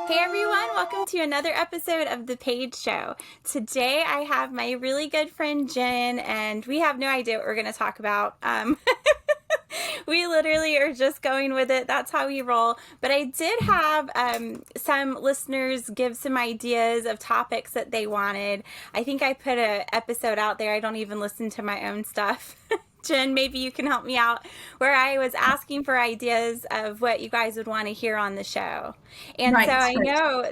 Hey everyone, welcome to another episode of The Paige Show. Today I have my really good friend Jen, and we have no idea what we're going to talk about. We literally are just going with it. That's how we roll. But I did have some listeners give some ideas of topics that they wanted. I think I put an episode out there. I don't even listen to my own stuff. Jen, maybe you can help me out, where I was asking for ideas of what you guys would want to hear on the show. And so I know,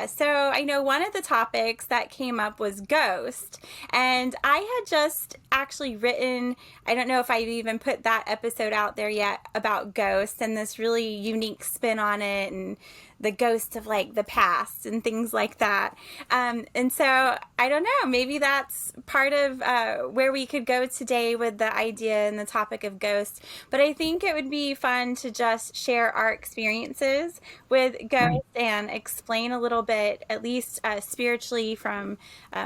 so I know one of the topics that came up was ghost. And I had just actually written, I don't know if I've even put that episode out there yet, about ghosts and this really unique spin on it and the ghost of like the past and things like that. And so I don't know, maybe that's part of where we could go today with the idea and the topic of ghosts. But I think it would be fun to just share our experiences with ghosts and explain a little bit, at least spiritually from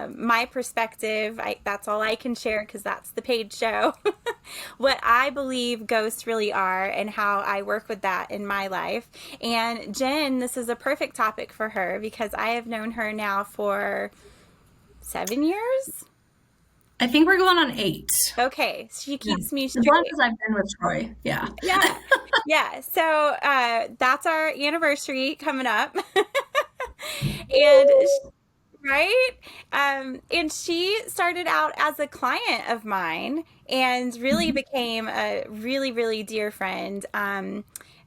my perspective. That's all I can share because that's the Paige Show. What I believe ghosts really are and how I work with that in my life. And Jen, this is a perfect topic for her because I have known her now for 7 years. I think we're going on 8. Okay, she keeps me straight. As long as I've been with Troy, yeah. Yeah. So that's our anniversary coming up. And right? And she started out as a client of mine and really became a really, really dear friend.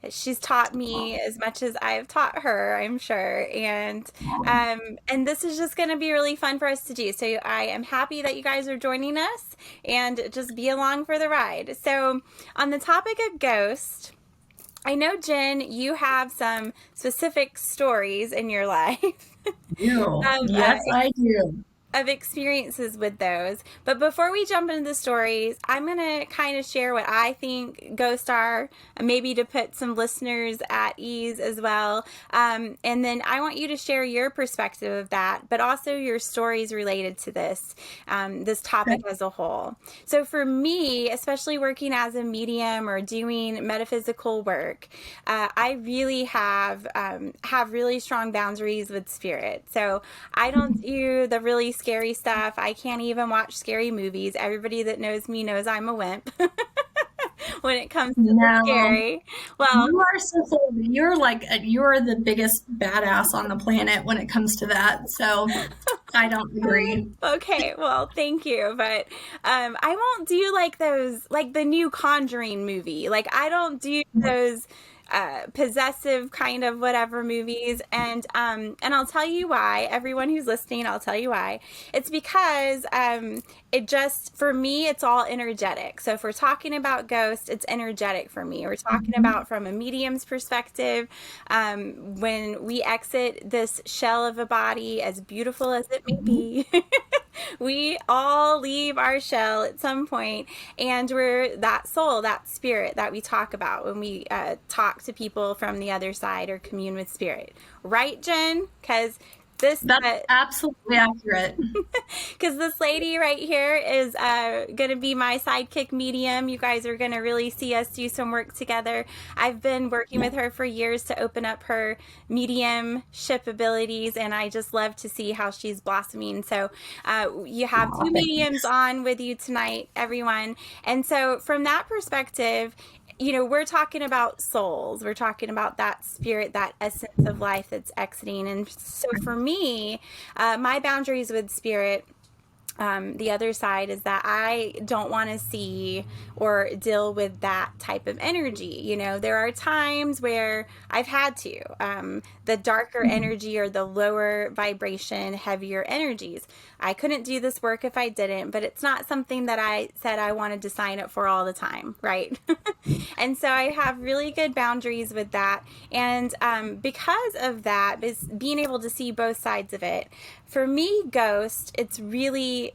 She's taught me as much as I've taught her, I'm sure. And this is just going to be really fun for us to do. So I am happy that you guys are joining us and just be along for the ride. So on the topic of ghost, I know, Jen, you have some specific stories in your life. Yes, I do. Of experiences with those. But before we jump into the stories, I'm going to kind of share what I think ghosts are, maybe to put some listeners at ease as well. And then I want you to share your perspective of that, but also your stories related to this topic as a whole. So for me, especially working as a medium or doing metaphysical work, I really have really strong boundaries with spirit. So I don't do the really scary stuff. I can't even watch scary movies. Everybody that knows me knows I'm a wimp when it comes to the scary. Well, you are you're the biggest badass on the planet when it comes to that. So I don't agree. Okay, well, thank you, but I won't do like those, like the new Conjuring movie. Like I don't do those possessive kind of whatever movies, and I'll tell you why. Everyone who's listening, I'll tell you why. It's because it just, for me, it's all energetic. So if we're talking about ghosts, it's energetic for me. We're talking about from a medium's perspective. When we exit this shell of a body, as beautiful as it may be, we all leave our shell at some point, and we're that soul, that spirit that we talk about when we talk to people from the other side or commune with spirit. Right, Jen? Because that's absolutely accurate. Because this lady right here is going to be my sidekick medium. You guys are going to really see us do some work together. I've been working with her for years to open up her mediumship abilities, and I just love to see how she's blossoming. So you have 2 mediums on with you tonight, everyone. And so from that perspective, you know, we're talking about souls. We're talking about that spirit, that essence of life that's exiting. And so for me, my boundaries with spirit, the other side is that I don't want to see or deal with that type of energy. You know, there are times where I've had to, the darker energy or the lower vibration, heavier energies. I couldn't do this work if I didn't, but it's not something that I said I wanted to sign up for all the time, right? And so I have really good boundaries with that. And because of that, being able to see both sides of it, for me, ghost, it's really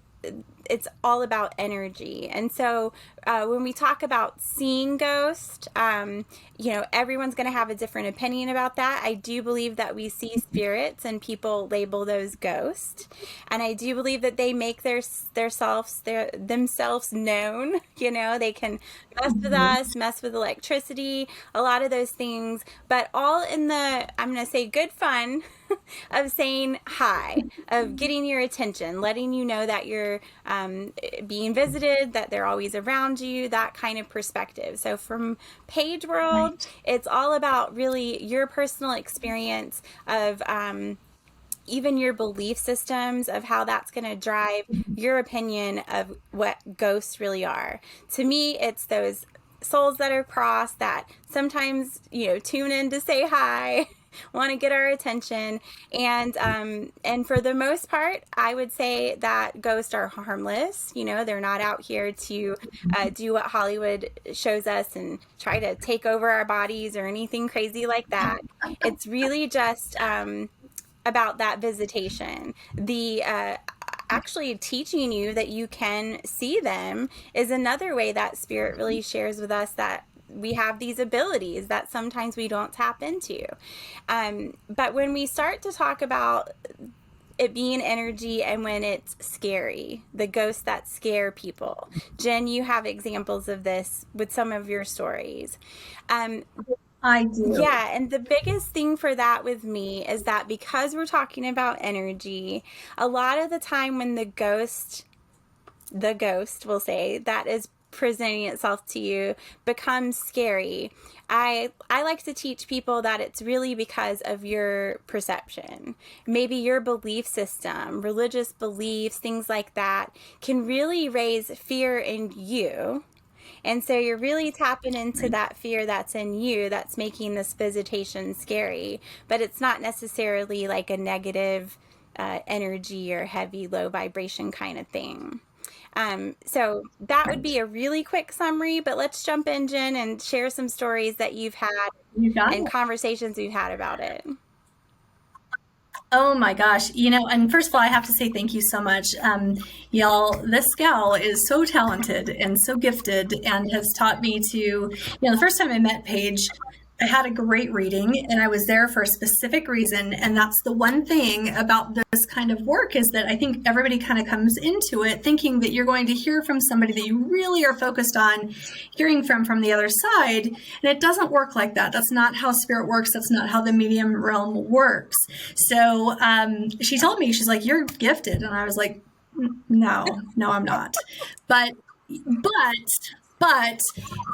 it's all about energy. And so when we talk about seeing ghosts, everyone's going to have a different opinion about that. I do believe that we see spirits and people label those ghosts. And I do believe that they make themselves known. They can mess with us, mess with electricity, a lot of those things, but all in the, I'm going to say, good fun of saying hi, of getting your attention, letting you know that you're being visited, that they're always around you, that kind of perspective. So from Paige World, it's all about really your personal experience of even your belief systems, of how that's going to drive your opinion of what ghosts really are. To me, it's those souls that are crossed that sometimes, tune in to say hi, want to get our attention. And for the most part, I would say that ghosts are harmless. They're not out here to do what Hollywood shows us and try to take over our bodies or anything crazy like that. It's really just about that visitation. The actually teaching you that you can see them is another way that spirit really shares with us that we have these abilities that sometimes we don't tap into. But when we start to talk about it being energy and when it's scary, the ghosts that scare people, Jen, you have examples of this with some of your stories. I do. Yeah, and the biggest thing for that with me is that because we're talking about energy, a lot of the time when the ghost will say, that is presenting itself to you becomes scary, I like to teach people that it's really because of your perception. Maybe your belief system, religious beliefs, things like that can really raise fear in you. And so you're really tapping into that fear that's in you that's making this visitation scary, but it's not necessarily like a negative energy or heavy, low vibration kind of thing. So that would be a really quick summary, but let's jump in, Jen, and share some stories that you've had and conversations we've had about it. Oh my gosh. And first of all, I have to say thank you so much. Y'all, this gal is so talented and so gifted and has taught me to, the first time I met Paige, I had a great reading and I was there for a specific reason. And that's the one thing about this kind of work, is that I think everybody kind of comes into it thinking that you're going to hear from somebody that you really are focused on hearing from the other side. And it doesn't work like that. That's not how spirit works. That's not how the medium realm works. So she told me, she's like, "You're gifted." And I was like, no, I'm not. But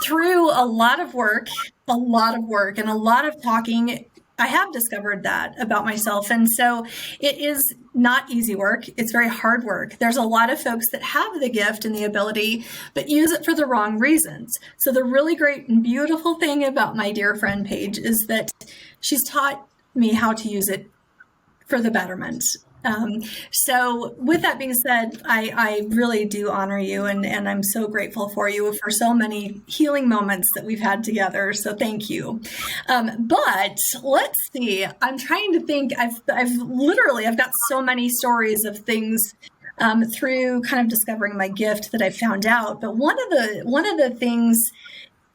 through a lot of work and a lot of talking, I have discovered that about myself. And so it is not easy work. It's very hard work. There's a lot of folks that have the gift and the ability, but use it for the wrong reasons. So the really great and beautiful thing about my dear friend Paige is that she's taught me how to use it for the betterment. So with that being said, I really do honor you, and I'm so grateful for you for so many healing moments that we've had together. So thank you. But let's see, I'm trying to think, I've got so many stories of things through kind of discovering my gift that I found out. But one of the things,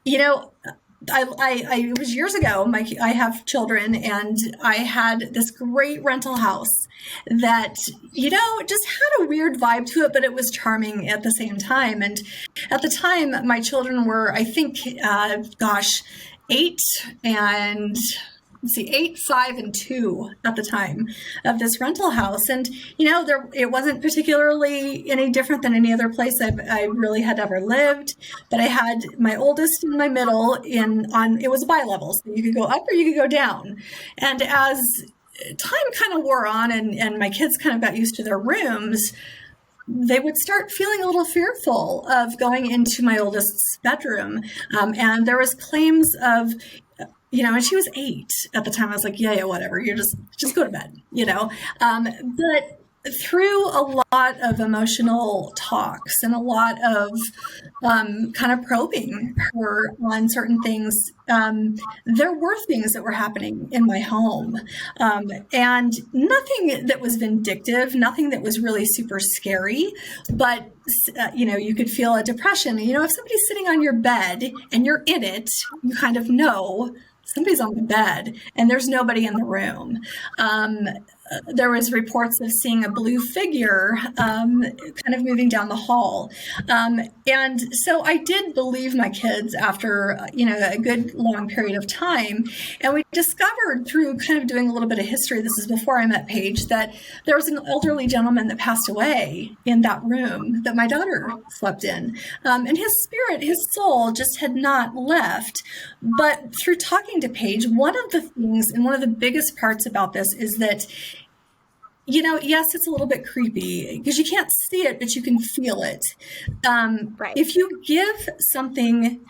it was years ago. I have children, and I had this great rental house that, just had a weird vibe to it, but it was charming at the same time. And at the time, my children were, I think, 8 and 8, 5, and 2 at the time of this rental house. And, it wasn't particularly any different than any other place I really had ever lived. But I had my oldest and my middle it was bi-level. So you could go up or you could go down. And as time kind of wore on and my kids kind of got used to their rooms, they would start feeling a little fearful of going into my oldest's bedroom. And there was claims of, and she was 8 at the time. I was like, yeah, whatever. You're just go to bed, But through a lot of emotional talks and a lot of kind of probing her on certain things, there were things that were happening in my home, and nothing that was vindictive, nothing that was really super scary, but you could feel a depression. If somebody's sitting on your bed and you're in it, you kind of know somebody's on the bed and there's nobody in the room. There was reports of seeing a blue figure kind of moving down the hall. And so I did believe my kids after, a good long period of time. And we discovered through kind of doing a little bit of history, this is before I met Paige, that there was an elderly gentleman that passed away in that room that my daughter slept in. And his spirit, his soul just had not left. But through talking to Paige, one of the things and one of the biggest parts about this is that yes, it's a little bit creepy because you can't see it, but you can feel it. Right. If you give something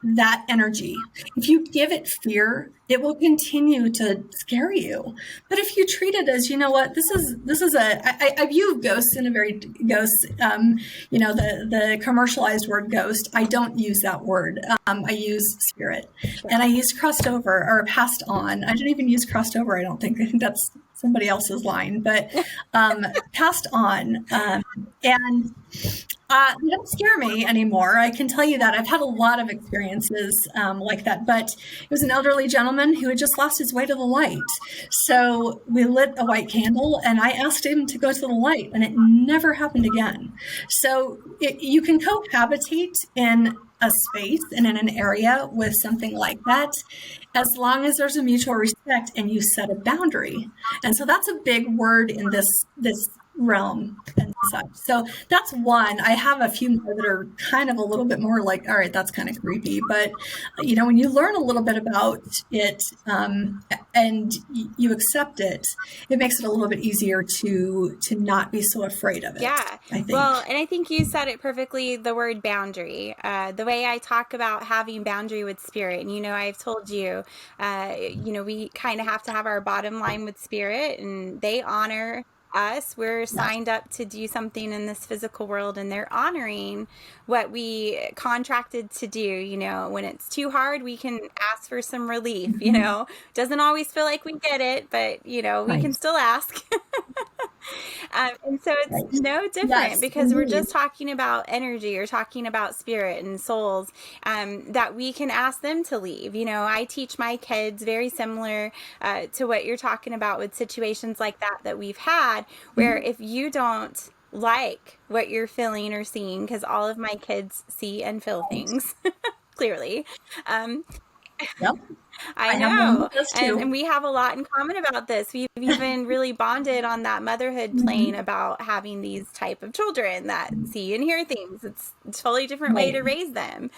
that energy, if you give it fear, it will continue to scare you. But if you treat it as, I view ghosts in a very the commercialized word ghost. I don't use that word. I use spirit, and I use crossed over or passed on. I don't even use crossed over. I don't think that's somebody else's line, but passed on. And they don't scare me anymore. I can tell you that. I've had a lot of experiences like that, but it was an elderly gentleman who had just lost his way to the light. So we lit a white candle and I asked him to go to the light, and it never happened again. So you can cohabitate in a space and in an area with something like that, as long as there's a mutual respect and you set a boundary. And so that's a big word in this realm and such. So that's one. I have a few more that are kind of a little bit more like, all right, that's kind of creepy. But, when you learn a little bit about it and you accept it, it makes it a little bit easier to not be so afraid of it. Yeah. I think. Well, and I think you said it perfectly, the word boundary. The way I talk about having boundary with spirit, and, I've told you, we kind of have to have our bottom line with spirit, and they honor us. We're signed up to do something in this physical world, and they're honoring what we contracted to do. When it's too hard, we can ask for some relief. Doesn't always feel like we get it, but we can still ask. And so it's no different because we're just talking about energy or talking about spirit and souls, that we can ask them to leave. I teach my kids very similar to what you're talking about with situations like that we've had, where if you don't like what you're feeling or seeing, because all of my kids see and feel things clearly. Yep. I know. And we have a lot in common about this. We've even really bonded on that motherhood plane about having these type of children that see and hear things. It's a totally different way to raise them.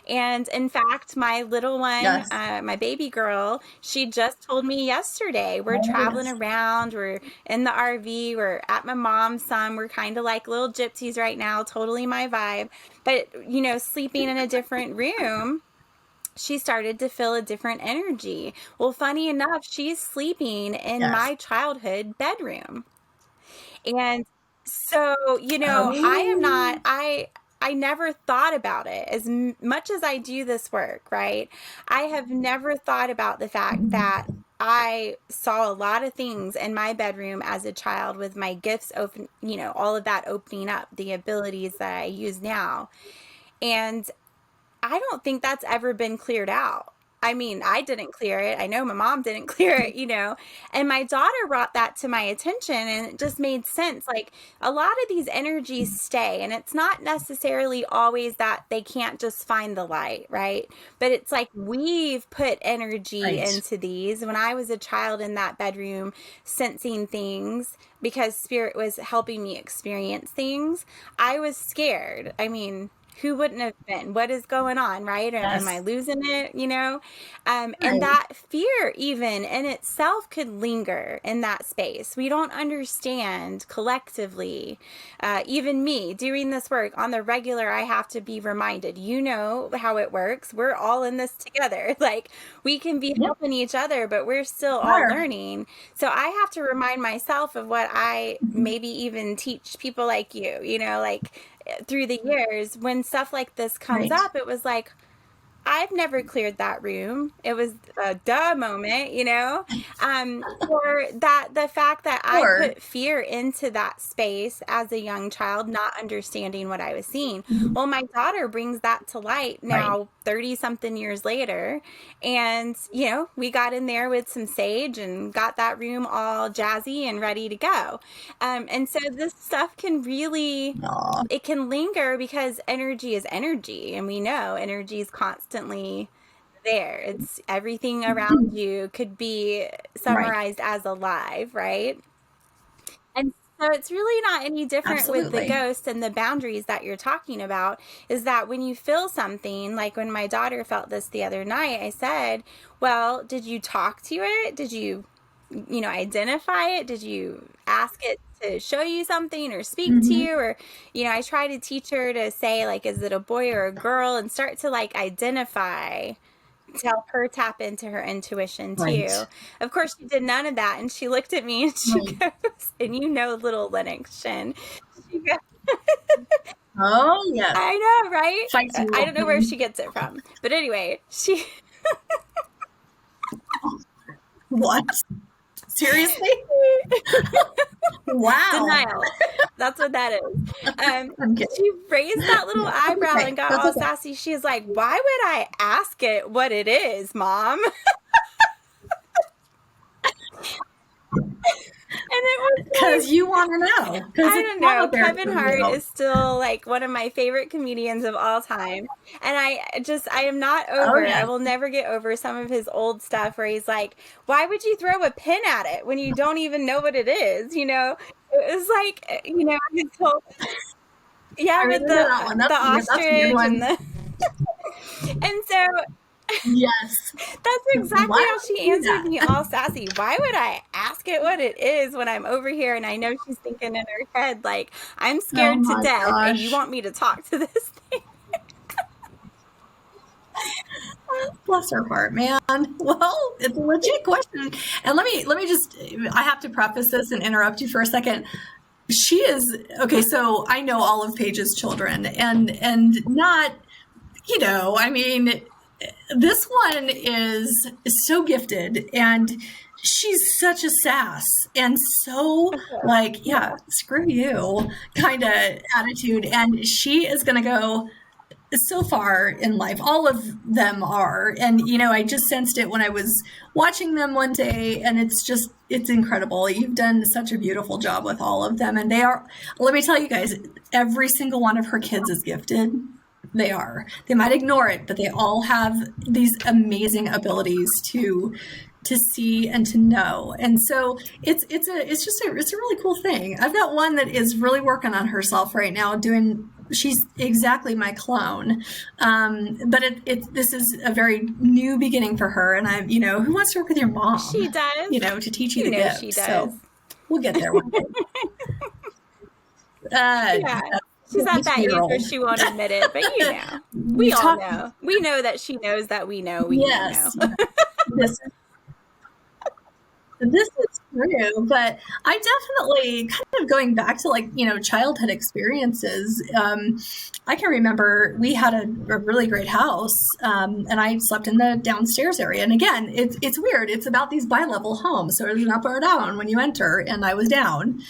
And in fact, my little one, my baby girl, she just told me yesterday, we're traveling around, we're in the RV, we're at my mom's son. We're kind of like little gypsies right now, totally my vibe. But, sleeping in a different room, she started to feel a different energy. Well, funny enough, she's sleeping in my childhood bedroom. And so, I never thought about it as much as I do this work, right? I have never thought about the fact that I saw a lot of things in my bedroom as a child with my gifts open, all of that opening up, the abilities that I use now. And I don't think that's ever been cleared out. I mean, I didn't clear it. I know my mom didn't clear it, and my daughter brought that to my attention, and it just made sense. Like, a lot of these energies stay, and it's not necessarily always that they can't just find the light, right? But it's like we've put energy into these. When I was a child in that bedroom sensing things because spirit was helping me experience things, I was scared. I mean, who wouldn't have been? What is going on, right? Am I Yes. losing it, And Right. that fear even in itself could linger in that space. We don't understand collectively, even me doing this work on the regular, I have to be reminded, how it works. We're all in this together. Like, we can be Yep. helping each other, but we're still all Sure. learning. So I have to remind myself of what I maybe even teach people like you, like through the years. When stuff like this comes Right. up, it was like, I've never cleared that room. It was a duh moment, or that the fact that I Sure. put fear into that space as a young child, not understanding what I was seeing. Well, my daughter brings that to light Right. now, 30 something years later. And, we got in there with some sage and got that room all jazzy and ready to go. And so this stuff can really, Aw. it can linger because energy is energy, and we know energy is constantly there. It's everything around you could be Right. summarized as alive, right? And so it's really not any different with the Absolutely. ghost and the boundaries that you're talking about, is that when you feel something, like when my daughter felt this the other night, I said, well, did you talk to it? Did you identify it? Did you ask it to show you something or speak to you? Or, I try to teach her to say, like, is it a boy or a girl? And start to like identify, to help her tap into her intuition Right. too. Of course, she did none of that. And she looked at me and she Right. goes, and little Lennox Shin, she goes, Oh, yes. I know, right? Feisty I don't know where woman. she gets it from. But anyway, she What? Seriously? Wow. denial. That's what that is. I'm kidding. She raised that little eyebrow okay. and got That's all okay. sassy. She's like, why would I ask it what it is, Mom? And it was Because like, you want to know. I don't know. Kevin Hart is still like one of my favorite comedians of all time. And I am not Oh, over. yeah. I will never get over some of his old stuff where he's like, why would you throw a pin at it when you don't even know what it is? It was like, his whole, yeah, I with remember that one. the That's a good ostrich one. and the, and so Yes. that's exactly Why how would she you do answered that? me, all sassy. Why would I ask it what it is when I'm over here and I know she's thinking in her head, like, I'm Oh scared to my death and you gosh. want me to talk to this thing? Bless her heart, man. Well, it's a legit question. And let me just, I have to preface this and interrupt you for a second. She is, okay, so I know all of Paige's children and not, I mean, this one is so gifted and she's such a sass and so like, yeah, screw you kind of attitude. And she is going to go so far in life. All of them are. And, I just sensed it when I was watching them one day, and it's incredible. You've done such a beautiful job with all of them. And let me tell you guys, every single one of her kids is gifted. They are. They might ignore it, but they all have these amazing abilities to see and to know. And so it's a really cool thing. I've got one that is really working on herself right now, she's exactly my clone. But this is a very new beginning for her. And who wants to work with your mom? She does. To teach you the gift. She does. So we'll get there one day. Yeah. She's at that age where she won't admit it, but we all know. We know that she knows that we know we yes. know. This is true, but I definitely kind of going back to childhood experiences. I can remember we had a really great house, and I slept in the downstairs area. And again, it's weird. It's about these bi-level homes, so you're up or down when you enter, and I was down.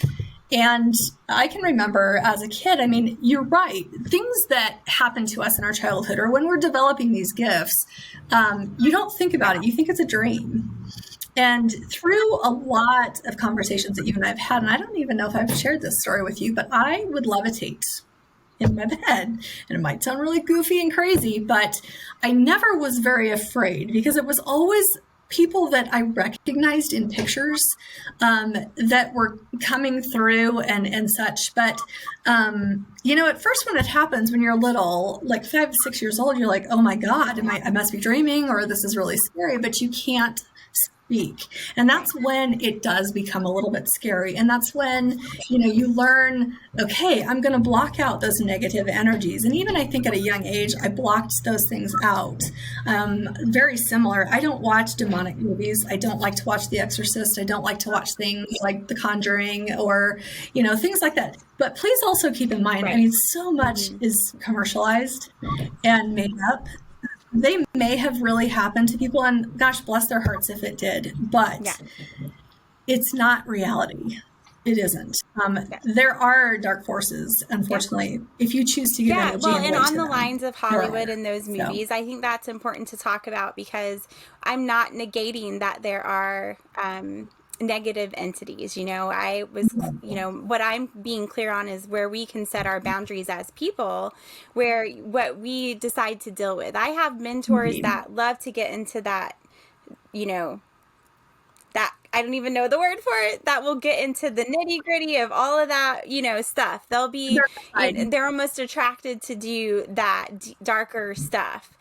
And I can remember as a kid, I mean, you're right. Things that happen to us in our childhood or when we're developing these gifts, you don't think about it. You think it's a dream. And through a lot of conversations that you and I have had, and I don't even know if I've shared this story with you, but I would levitate in my bed. And it might sound really goofy and crazy, but I never was very afraid because it was always people that I recognized in pictures that were coming through and such. But, at first when it happens, when you're little, like 5, 6 years old, you're like, oh my God, I must be dreaming, or this is really scary, but you can't speak. And that's when it does become a little bit scary. And that's when, you learn, okay, I'm going to block out those negative energies. And even I think at a young age, I blocked those things out. Very similar. I don't watch demonic movies. I don't like to watch The Exorcist. I don't like to watch things like The Conjuring or, things like that. But please also keep in mind, I mean, so much is commercialized and made up. They may have really happened to people, and gosh, bless their hearts if it did, but it's not reality. It isn't. There are dark forces, unfortunately, if you choose to give energy away and on to the them. lines of Hollywood and those movies, I think that's important to talk about, because I'm not negating that there are negative entities. I was, what I'm being clear on is where we can set our boundaries as people, where what we decide to deal with. I have mentors that love to get into that, that I don't even know the word for it, that will get into the nitty gritty of all of that, stuff. They're almost attracted to do that darker stuff.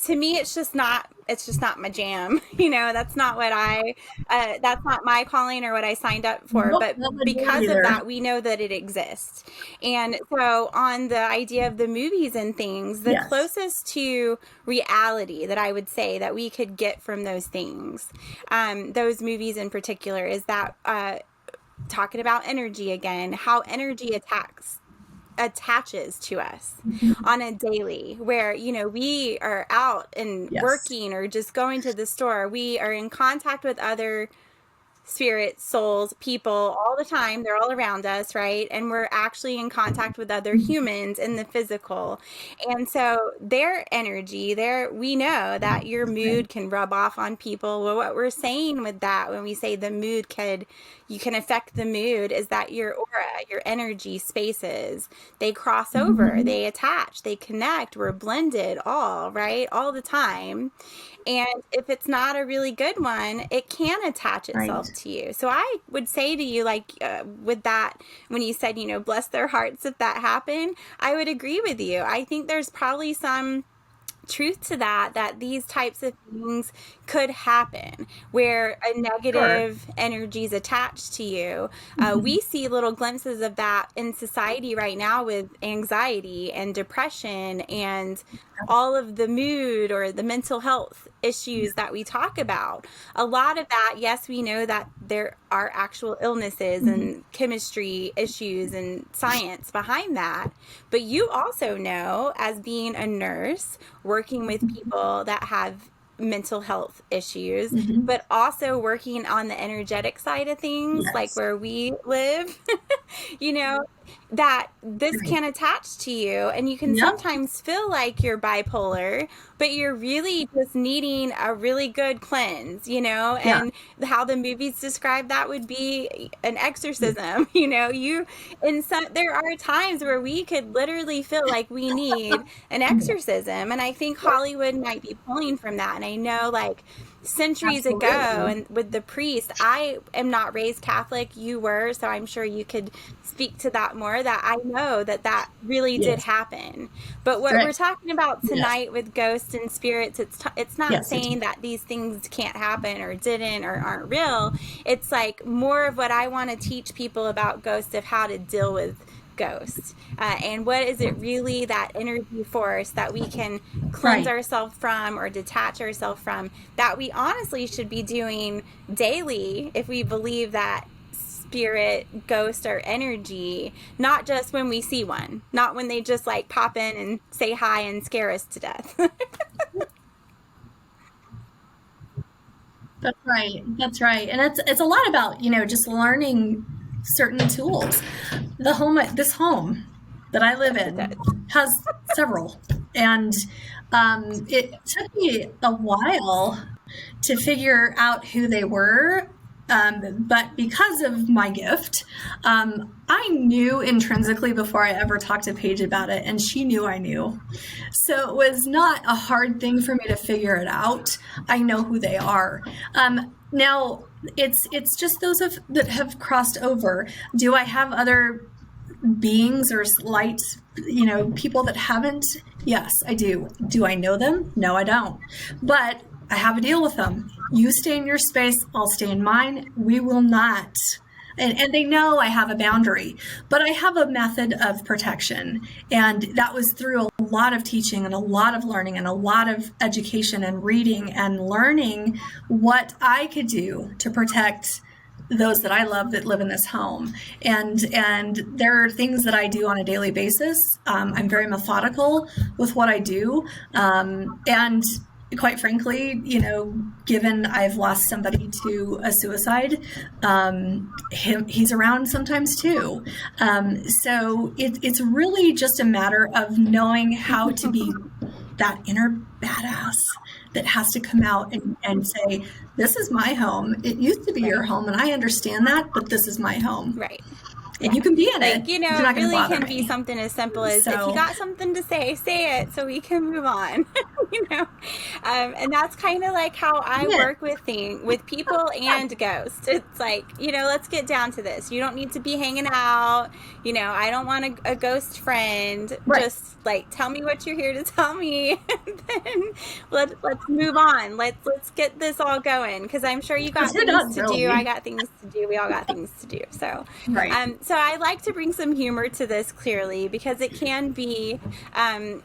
To me, it's just not my jam. That's not what that's not my calling or what I signed up for. But because of that, we know that it exists. And so on the idea of the movies and things, the closest to reality that I would say that we could get from those things, those movies in particular, is that talking about energy again, how energy attaches to us on a daily, where we are out and working or just going to the store, we are in contact with other spirits, souls, people all the time. They're all around us, right? And we're actually in contact with other humans in the physical. And so their energy, we know that your mood can rub off on people. Well, what we're saying with that, when we say the mood you can affect the mood, is that your aura, your energy spaces, they cross over, they attach, they connect, we're blended all the time. And if it's not a really good one, it can attach itself to you. So I would say to you, with that, when you said, bless their hearts if that happened, I would agree with you. I think there's probably some truth to that these types of things could happen, where a negative energy is attached to you. We see little glimpses of that in society right now with anxiety and depression and all of the mood or the mental health issues that we talk about. A lot of that, yes, we know that there are actual illnesses and chemistry issues and science behind that. But you also know, as being a nurse, working with people that have mental health issues, but also working on the energetic side of things, like where we live, that this can attach to you, and you can sometimes feel like you're bipolar, but you're really just needing a really good cleanse, and how the movies describe that would be an exorcism. There are times where we could literally feel like we need an exorcism, and I think Hollywood might be pulling from that. And I know, centuries ago, and with the priest, I am not raised Catholic, you were, so I'm sure you could speak to that more, that I know that really did happen. But what we're talking about tonight with ghosts and spirits, it's not saying that these things can't happen or didn't or aren't real. It's more of what I want to teach people about ghosts, of how to deal with ghosts, and what is it really, that energy force that we can cleanse ourselves from or detach ourselves from, that we honestly should be doing daily if we believe that spirit, ghost, or energy, not just when we see one, not when they just pop in and say hi and scare us to death. That's right. And it's a lot about, just learning certain tools. This home that I live in has several, and it took me a while to figure out who they were. But because of my gift, I knew intrinsically before I ever talked to Paige about it, and she knew I knew. So it was not a hard thing for me to figure it out. I know who they are. Now, it's just those that have crossed over. Do I have other beings or light, people that haven't? Yes, I do. Do I know them? No, I don't. But I have a deal with them. You stay in your space, I'll stay in mine. We will not. And they know I have a boundary, but I have a method of protection. And that was through a lot of teaching and a lot of learning and a lot of education and reading and learning what I could do to protect those that I love that live in this home. And there are things that I do on a daily basis. I'm very methodical with what I do. And quite frankly, given I've lost somebody to a suicide, he's around sometimes too. So it's really just a matter of knowing how to be that inner badass that has to come out and say, this is my home. It used to be your home, and I understand that, but this is my home. Right. And you can be in it. It really can be something as simple as, if you got something to say it so we can move on. And that's kind of like how I work with people and ghosts. It's like, let's get down to this. You don't need to be hanging out. I don't want a ghost friend. Right. Just like, tell me what you're here to tell me. And then let's move on. Let's get this all going. Because I'm sure you got things to do. I got things to do. We all got things to do. So, right. So I like to bring some humor to this, clearly, because it can be an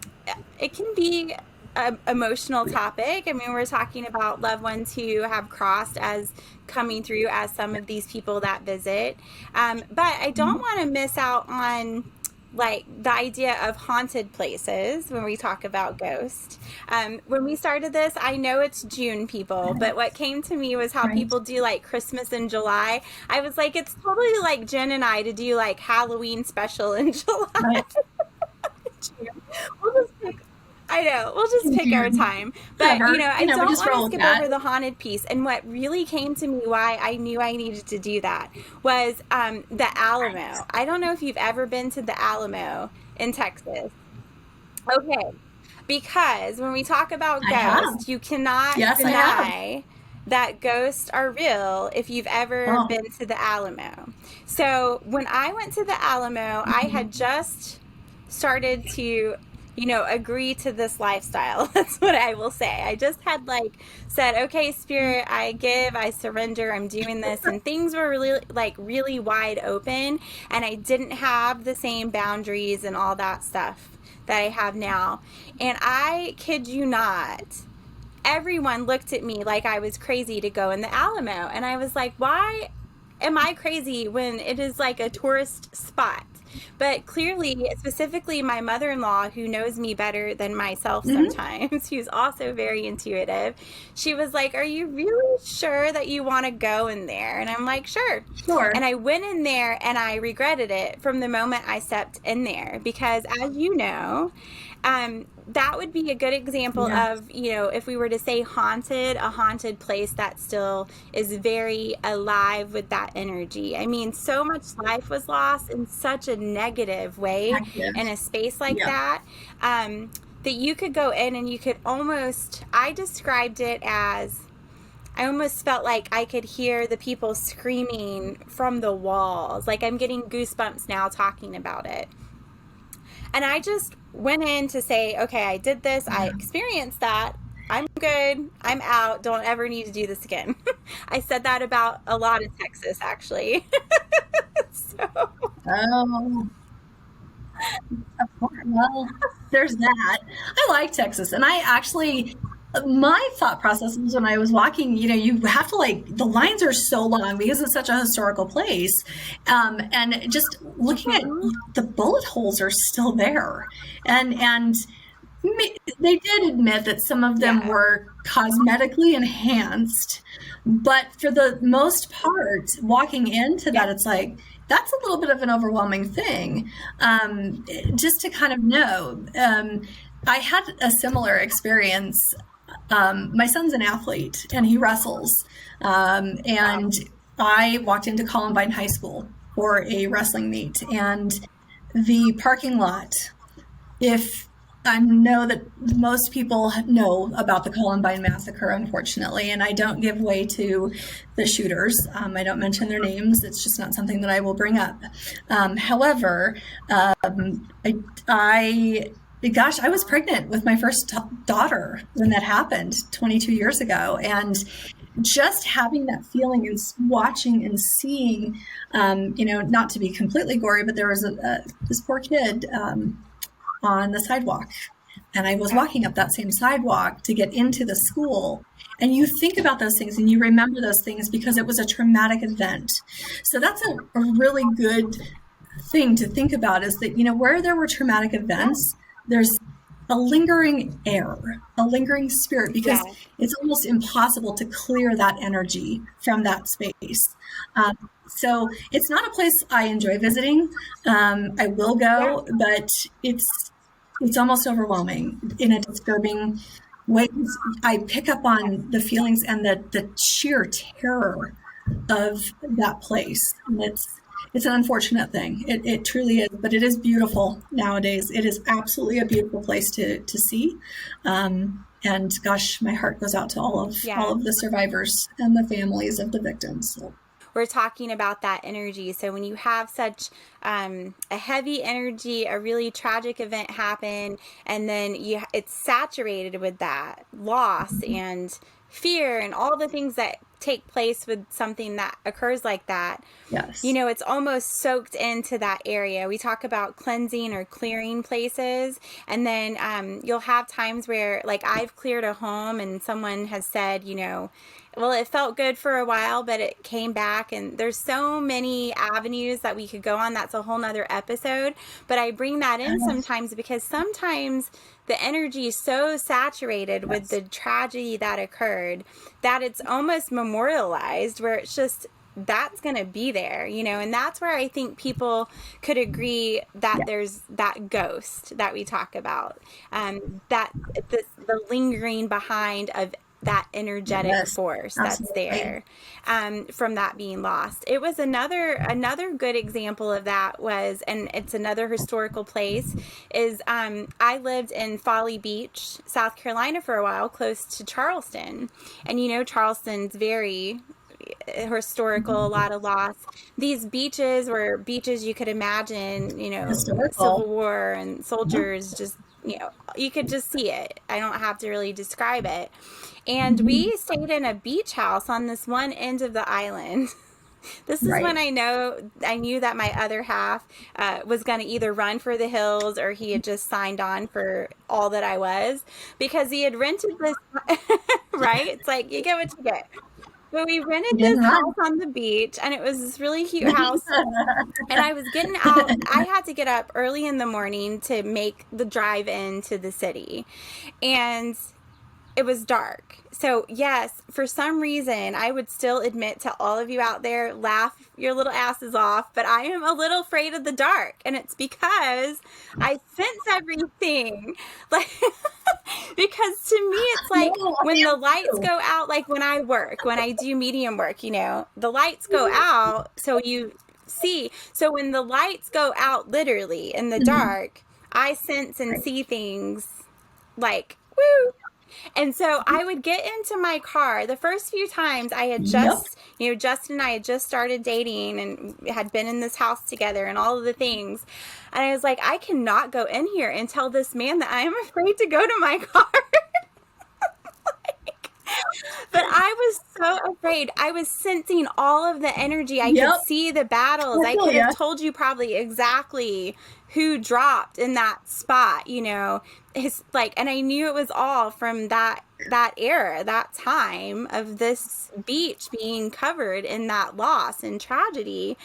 emotional topic. I mean, we're talking about loved ones who have crossed as coming through as some of these people that visit. But I don't want to miss out on like the idea of haunted places when we talk about ghosts. When we started this, I know it's June, people, but what came to me was how people do like Christmas in July. I was like, it's totally like Jen and I to do like Halloween special in July. We'll just pick our time. But, I don't want to skip over the haunted piece. And what really came to me, why I knew I needed to do that, was the Alamo. I don't know if you've ever been to the Alamo in Texas. Okay. Because when we talk about ghosts, you cannot deny that ghosts are real if you've ever been to the Alamo. So when I went to the Alamo, I had just started to agree to this lifestyle. That's what I will say. I just had said, okay, Spirit, I give, I surrender, I'm doing this. And things were really wide open. And I didn't have the same boundaries and all that stuff that I have now. And I kid you not, everyone looked at me like I was crazy to go in the Alamo. And I was like, why am I crazy when it is like a tourist spot? But clearly, specifically my mother-in-law, who knows me better than myself sometimes, who's also very intuitive, she was like, are you really sure that you want to go in there? And I'm like, sure. And I went in there and I regretted it from the moment I stepped in there, because as you know, that would be a good example of, if we were to say haunted, a haunted place that still is very alive with that energy. I mean, so much life was lost in such a negative way in a space like that, that you could go in and you could almost, I described it as, I almost felt like I could hear the people screaming from the walls. Like, I'm getting goosebumps now talking about it. And I just went in to say, okay, I did this. I experienced that. I'm good. I'm out. Don't ever need to do this again. I said that about a lot of Texas, actually. Well, there's that. I like Texas. And I actually, my thought process was when I was walking, you have to the lines are so long because it's such a historical place. And just looking at the bullet holes are still there. And they did admit that some of them were cosmetically enhanced, but for the most part, walking into that, it's like, that's a little bit of an overwhelming thing. Just to kind of know, I had a similar experience. My son's an athlete and he wrestles. And I walked into Columbine High School for a wrestling meet, and the parking lot, if I know that most people know about the Columbine massacre, unfortunately, and I don't give way to the shooters. I don't mention their names. It's just not something that I will bring up. However, gosh, I was pregnant with my first daughter when that happened 22 years ago. And just having that feeling and watching and seeing, not to be completely gory, but there was this poor kid on the sidewalk. And I was walking up that same sidewalk to get into the school. And you think about those things and you remember those things because it was a traumatic event. So that's a really good thing to think about, is that, where there were traumatic events, there's a lingering air, a lingering spirit, because it's almost impossible to clear that energy from that space. So it's not a place I enjoy visiting. I will go, but it's almost overwhelming in a disturbing way. I pick up on the feelings and the sheer terror of that place. And it's an unfortunate thing. It truly is, but it is beautiful nowadays. It is absolutely a beautiful place to see. And gosh, my heart goes out to all of the survivors and the families of the victims. So. We're talking about that energy. So when you have such a heavy energy, a really tragic event happen, and then it's saturated with that loss and fear and all the things that take place with something that occurs like that. Yes. It's almost soaked into that area. We talk about cleansing or clearing places. And then you'll have times where, like, I've cleared a home and someone has said, well, it felt good for a while, but it came back. And there's so many avenues that we could go on. That's a whole nother episode. But I bring that in sometimes because sometimes the energy is so saturated with the tragedy that occurred that it's almost memorialized, where it's just, that's going to be there, and that's where I think people could agree that there's that ghost that we talk about, that the lingering behind of that energetic force that's there, from that being lost. It was another good example of that was, and it's another historical place, is I lived in Folly Beach, South Carolina for a while, close to Charleston. And Charleston's very historical, a lot of loss. These beaches were beaches you could imagine, Civil War and soldiers, just, you could just see it. I don't have to really describe it. And we stayed in a beach house on this one end of the island. This is when I knew that my other half was going to either run for the hills or he had just signed on for all that I was, because he had rented this, right? It's like, you get what you get. But we rented this house on the beach, and it was this really cute house. And I was getting out. I had to get up early in the morning to make the drive into the city. And it was dark. So yes, for some reason, I would still admit to all of you out there, laugh your little asses off, but I am a little afraid of the dark. And it's because I sense everything. Like, because to me, it's like when the lights go out, like when I do medium work, the lights go out, so you see. So when the lights go out literally in the dark, I sense and see things like, woo. And so I would get into my car. The first few times I had just, Justin and I had just started dating and had been in this house together and all of the things. And I was like, I cannot go in here and tell this man that I am afraid to go to my car. But I was so afraid. I was sensing all of the energy. I could see the battles. I could have told you probably exactly who dropped in that spot, and I knew it was all from that era, that time of this beach being covered in that loss and tragedy.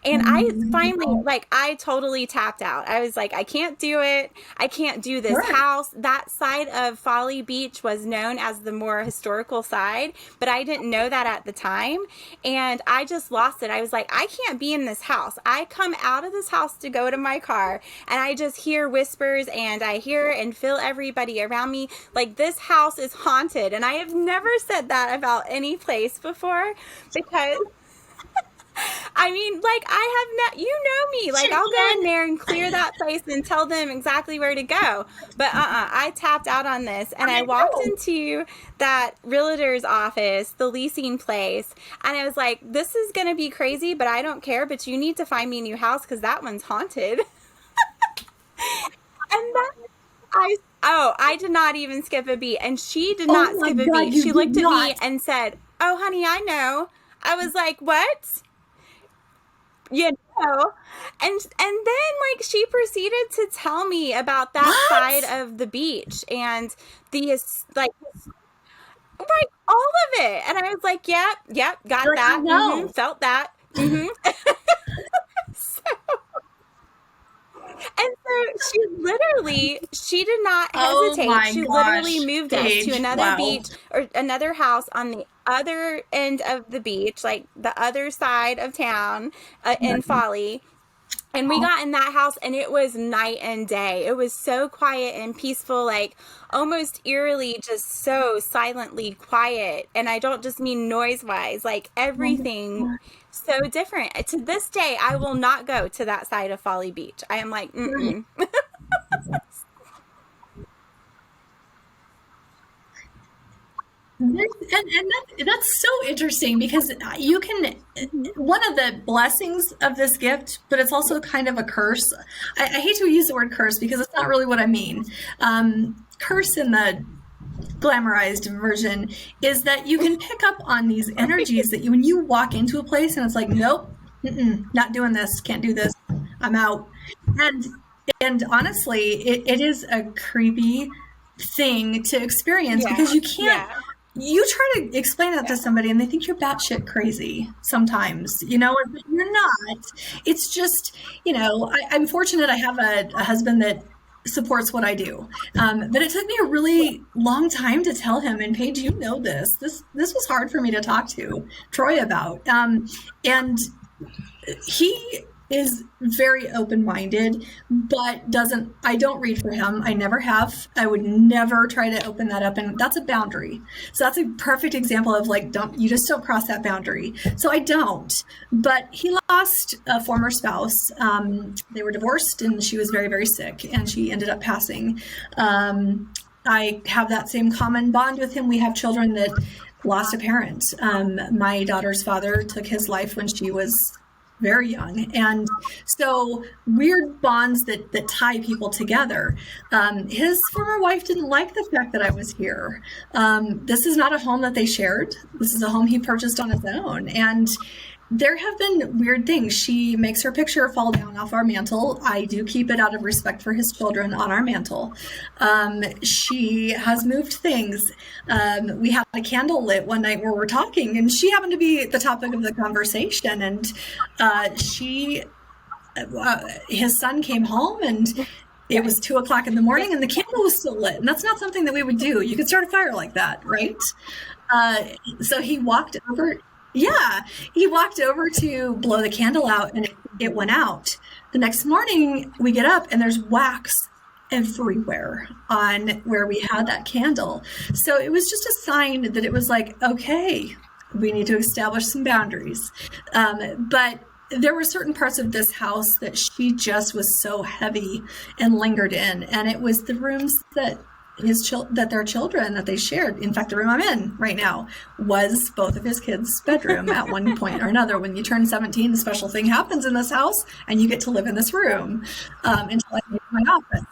And I finally, I totally tapped out. I was like, I can't do it. I can't do this house. That side of Folly Beach was known as the more historical side, but I didn't know that at the time. And I just lost it. I was like, I can't be in this house. I come out of this house to go to my car, and I just hear whispers, and I hear and feel everybody around me. Like, this house is haunted. And I have never said that about any place before, because I mean, like, I have you know me. Like, I'll go in there and clear that place and tell them exactly where to go. But I tapped out on this, and I walked into that realtor's office, the leasing place, and I was like, this is going to be crazy, but I don't care. But you need to find me a new house because that one's haunted. And then I did not even skip a beat, and she did not skip a beat. She looked at me and said, "Oh, honey, I know." I was like, "What?" You know, and then like she proceeded to tell me about that side of the beach and the like, right, all of it, and I was like, "Yep, got that, felt that." And so she did not hesitate. She literally moved Paige, us to another beach or another house on the other end of the beach, like the other side of town in Folly. And we got in that house, and it was night and day. It was so quiet and peaceful, like almost eerily, just so silently quiet. And I don't just mean noise-wise, like everything so different. To this day, I will not go to that side of Folly Beach. I am like, mm-mm. And that's so interesting because you can, one of the blessings of this gift, but it's also kind of a curse. I hate to use the word curse because it's not really what I mean. Curse in the glamorized version is that you can pick up on these energies that when you walk into a place and it's like, nope, not doing this, can't do this, I'm out. And honestly, it is a creepy thing to experience because you can't. You try to explain that to somebody and they think you're batshit crazy sometimes, you know, but you're not. It's just, you know, I'm fortunate I have a husband that supports what I do. But it took me a really long time to tell him, and Paige, you know this was hard for me to talk to Troy about. And he is very open-minded, but I don't read for him. I never have. I would never try to open that up. And that's a boundary. So that's a perfect example of like, you just don't cross that boundary. So I don't, but he lost a former spouse. They were divorced and she was very, very sick and she ended up passing. I have that same common bond with him. We have children that lost a parent. My daughter's father took his life when she was very young. And so weird bonds that tie people together. His former wife didn't like the fact that I was here. This is not a home that they shared. This is a home he purchased on his own. And there have been weird things. She makes her picture fall down off our mantle. I do keep it out of respect for his children on our mantle. She has moved things. We had a candle lit one night where we're talking, and she happened to be the topic of the conversation. And his son came home, and it was 2:00 in the morning, and the candle was still lit. And that's not something that we would do. You could start a fire like that, right? So he walked over. Yeah, he walked over to blow the candle out and it went out. The next morning we get up and there's wax everywhere on where we had that candle. So it was just a sign that it was like, okay, we need to establish some boundaries. But there were certain parts of this house that she just was so heavy and lingered in. And it was the rooms that their children that they shared. In fact, the room I'm in right now was both of his kids' bedroom at one point or another. When you turn 17, a special thing happens in this house and you get to live in this room until I move to my office.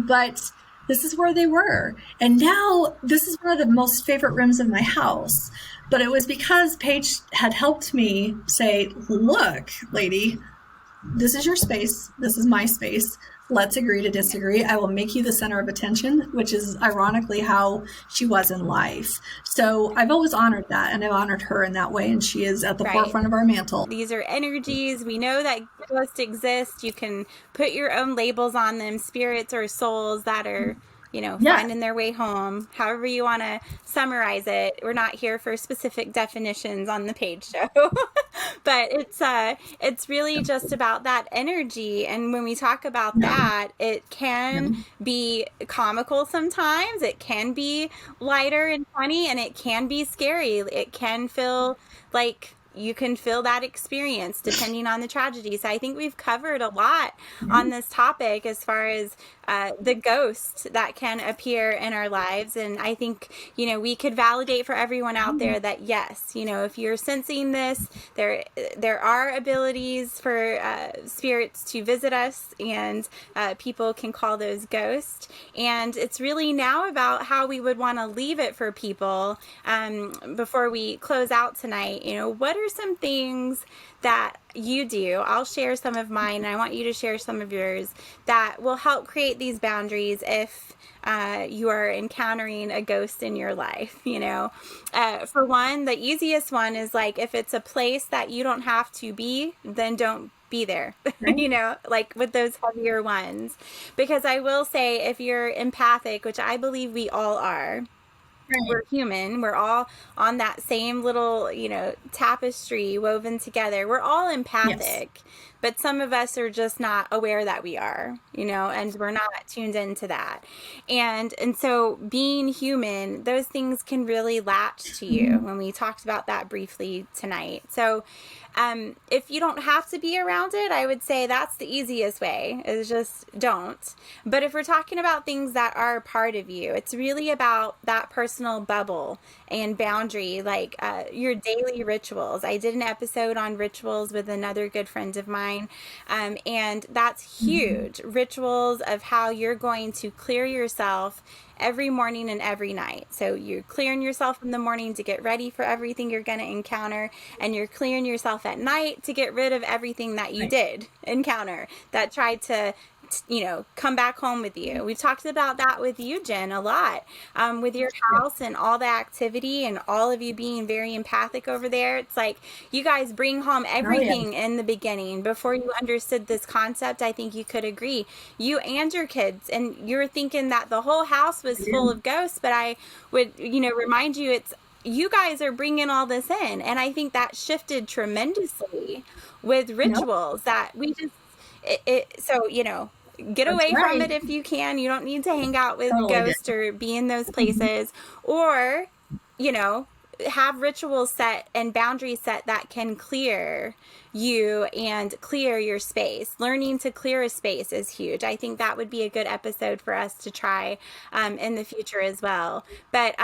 But this is where they were. And now this is one of the most favorite rooms of my house. But it was because Paige had helped me say, look, lady, this is your space. This is my space. Let's agree to disagree. I will make you the center of attention, which is ironically how she was in life. So I've always honored that, and I've honored her in that way, and she is at the forefront of our mantle. These are energies. We know that ghosts exist. You can put your own labels on them, spirits or souls that are, finding their way home. However you want to summarize it. We're not here for specific definitions on the Paige show. But it's really just about that energy. And when we talk about that, it can be comical sometimes. It can be lighter and funny, and it can be scary. It can feel like you can feel that experience depending on the tragedy. So I think we've covered a lot on this topic as far as the ghost that can appear in our lives. And I think, we could validate for everyone out there that yes, if you're sensing this, there are abilities for spirits to visit us, and people can call those ghosts. And it's really now about how we would want to leave it for people before we close out tonight. What are some things that you do? I'll share some of mine, and I want you to share some of yours that will help create these boundaries if you are encountering a ghost in your life. For one, the easiest one is like, if it's a place that you don't have to be, then don't be there, Right. like with those heavier ones. Because I will say, if you're empathic, which I believe we all are, we're human. We're all on that same little, tapestry woven together. We're all Yes. empathic, but some of us are just not aware that we are, and we're not tuned into that. And so being human, those things can really latch to you, when we talked about that briefly tonight. So if you don't have to be around it, I would say that's the easiest way, is just don't. But if we're talking about things that are part of you, it's really about that personal bubble and boundary, like your daily rituals. I did an episode on rituals with another good friend of mine, and that's huge. Rituals of how you're going to clear yourself every morning and every night. So you're clearing yourself in the morning to get ready for everything you're going to encounter, and you're clearing yourself at night to get rid of everything that you did encounter that tried to come back home with you. We've talked about that with you, Jen, a lot, with your house and all the activity and all of you being very empathic over there. It's like you guys bring home Oh, yeah. everything in the beginning. Before you understood this concept, I think you could agree, you and your kids, and you were thinking that the whole house was full of ghosts, but I would, remind you, it's you guys are bringing all this in. And I think that shifted tremendously with Yep. rituals that we just, so, get That's away from right. it if you can. You don't need to hang out with Totally did. ghosts or be in those places, or, you know, have rituals set and boundaries set that can clear you and clear your space. Learning to clear a space is huge. I think that would be a good episode for us to try in the future as well. But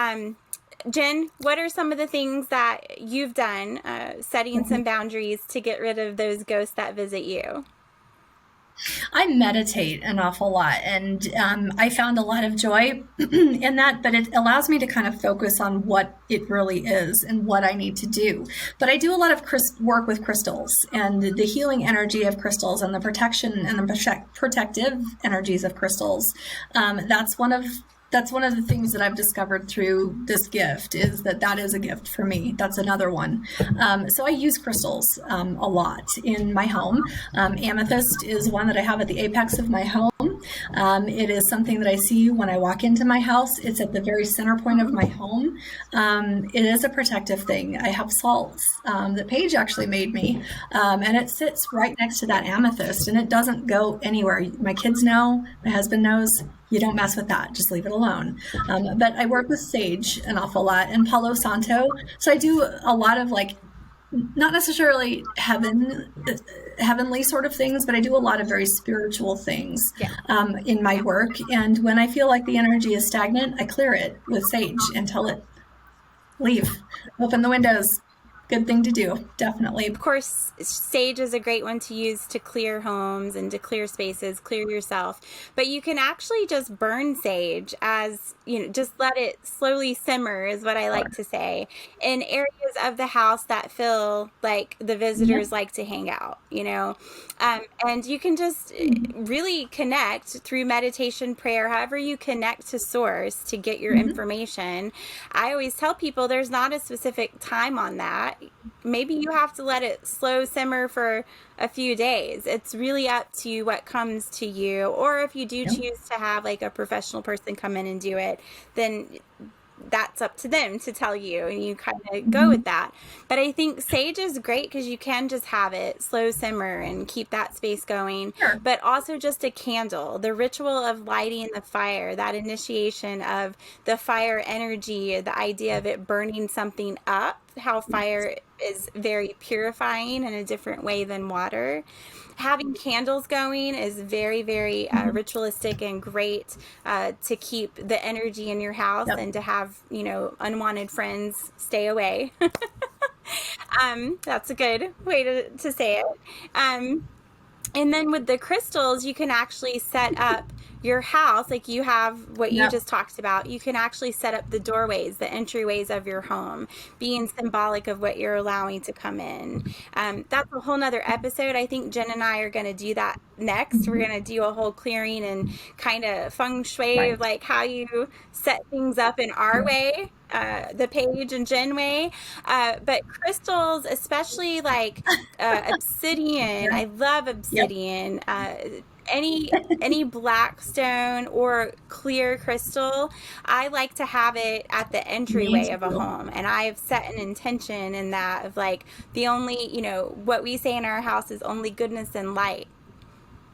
Jen, what are some of the things that you've done setting some boundaries to get rid of those ghosts that visit you? I meditate an awful lot, and I found a lot of joy in that, but it allows me to kind of focus on what it really is and what I need to do. But I do a lot of work with crystals and the healing energy of crystals and the protection and the protective energies of crystals. That's one of the things that I've discovered through this gift, is that is a gift for me. That's another one. So I use crystals a lot in my home. Amethyst is one that I have at the apex of my home. It is something that I see when I walk into my house. It's at the very center point of my home. It is a protective thing. I have salts that Paige actually made me, and it sits right next to that amethyst, and it doesn't go anywhere. My kids know, my husband knows, you don't mess with that. Just leave it alone. But I work with sage an awful lot and Palo Santo. So I do a lot of not necessarily heavenly sort of things, but I do a lot of very spiritual things in my work. And when I feel like the energy is stagnant, I clear it with sage and tell it, leave, open the windows. Good thing to do, definitely. Of course, sage is a great one to use to clear homes and to clear spaces, clear yourself. But you can actually just burn sage, as, just let it slowly simmer, is what I like to say, in areas of the house that feel like the visitors like to hang out, and you can just really connect through meditation, prayer, however you connect to source to get your information. I always tell people there's not a specific time on that. Maybe you have to let it slow simmer for a few days. It's really up to what comes to you. Or if you do choose to have like a professional person come in and do it, then that's up to them to tell you, and you kind of go with that. But I think sage is great because you can just have it slow simmer and keep that space going. Sure. But also just a candle, the ritual of lighting the fire, that initiation of the fire energy, the idea of it burning something up, how fire is very purifying in a different way than water. Having candles going is very, very ritualistic and great to keep the energy in your house Yep. and to have, unwanted friends stay away. That's a good way to say it. And then with the crystals, you can actually set up your house, like you have what you Yep. just talked about. You can actually set up the doorways, the entryways of your home, being symbolic of what you're allowing to come in. That's a whole nother episode. I think Jen and I are going to do that next. We're going to do a whole clearing and kind of feng shui, Right. like how you set things up in our way. The Paige and Jen way, but crystals, especially like obsidian. Yeah. I love Yep. obsidian. Any black stone or clear crystal, I like to have it at the Me entryway of a too. home, and I've set an intention in that of like the only, what we say in our house is only goodness and light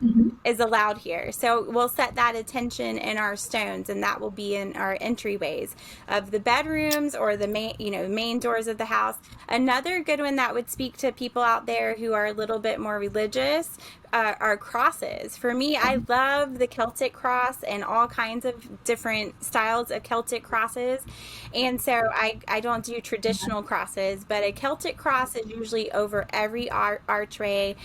Mm-hmm. is allowed here. So we'll set that attention in our stones, and that will be in our entryways of the bedrooms or the main doors of the house. Another good one that would speak to people out there who are a little bit more religious are crosses. For me, I love the Celtic cross and all kinds of different styles of Celtic crosses. And so I don't do traditional crosses, but a Celtic cross is usually over every archway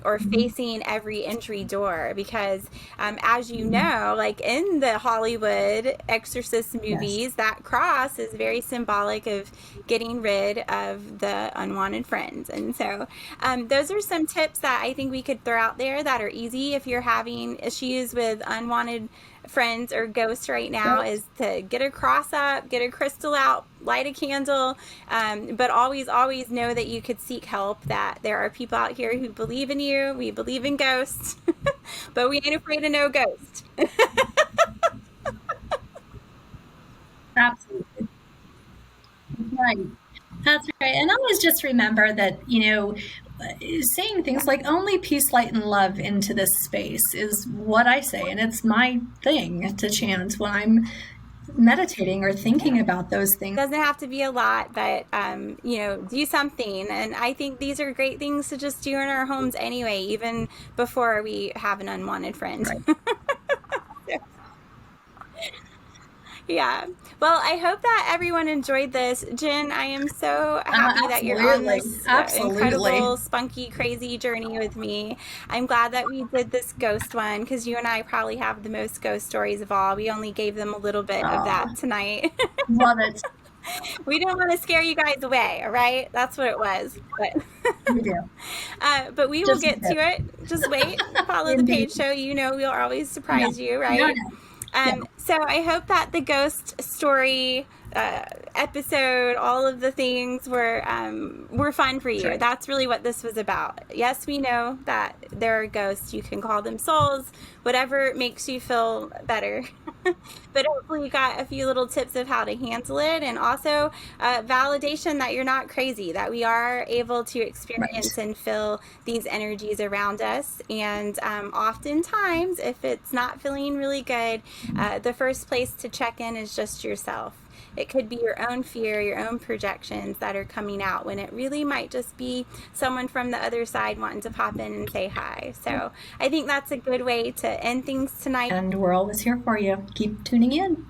or facing every entry door because, as you know, like in the Hollywood exorcist movies, Yes. that cross is very symbolic of getting rid of the unwanted friends. And so those are some tips that I think we could throw out there that are easy if you're having issues with unwanted friends or ghosts right now, Right. is to get a cross up, get a crystal out, light a candle, but always know that you could seek help, that there are people out here who believe in you. We believe in ghosts, but we ain't afraid of no ghost. Absolutely. Right. That's right. And always just remember that, saying things like only peace, light, and love into this space is what I say. And it's my thing to chant when I'm meditating or thinking about those things. Doesn't have to be a lot, but do something. And I think these are great things to just do in our homes anyway, even before we have an unwanted friend. Right. Yeah. Well, I hope that everyone enjoyed this. Jen, I am so happy that you're on this incredible, spunky, crazy journey with me. I'm glad that we did this ghost one because you and I probably have the most ghost stories of all. We only gave them a little bit of that tonight. Love it. We didn't want to scare you guys away, all right? That's what it was. But We do. but we will get to it. Just wait. Follow the Paige show. We'll always surprise you, right? No. Yeah. So I hope that the ghost story episode, all of the things were fun for you. Sure. That's really what this was about. Yes, we know that there are ghosts. You can call them souls, whatever makes you feel better. But hopefully you got a few little tips of how to handle it, and also validation that you're not crazy, that we are able to experience and feel these energies around us. And oftentimes, if it's not feeling really good, the first place to check in is just yourself. It could be your own fear, your own projections that are coming out, when it really might just be someone from the other side wanting to pop in and say hi. So I think that's a good way to end things tonight. And we're always here for you. Keep tuning in.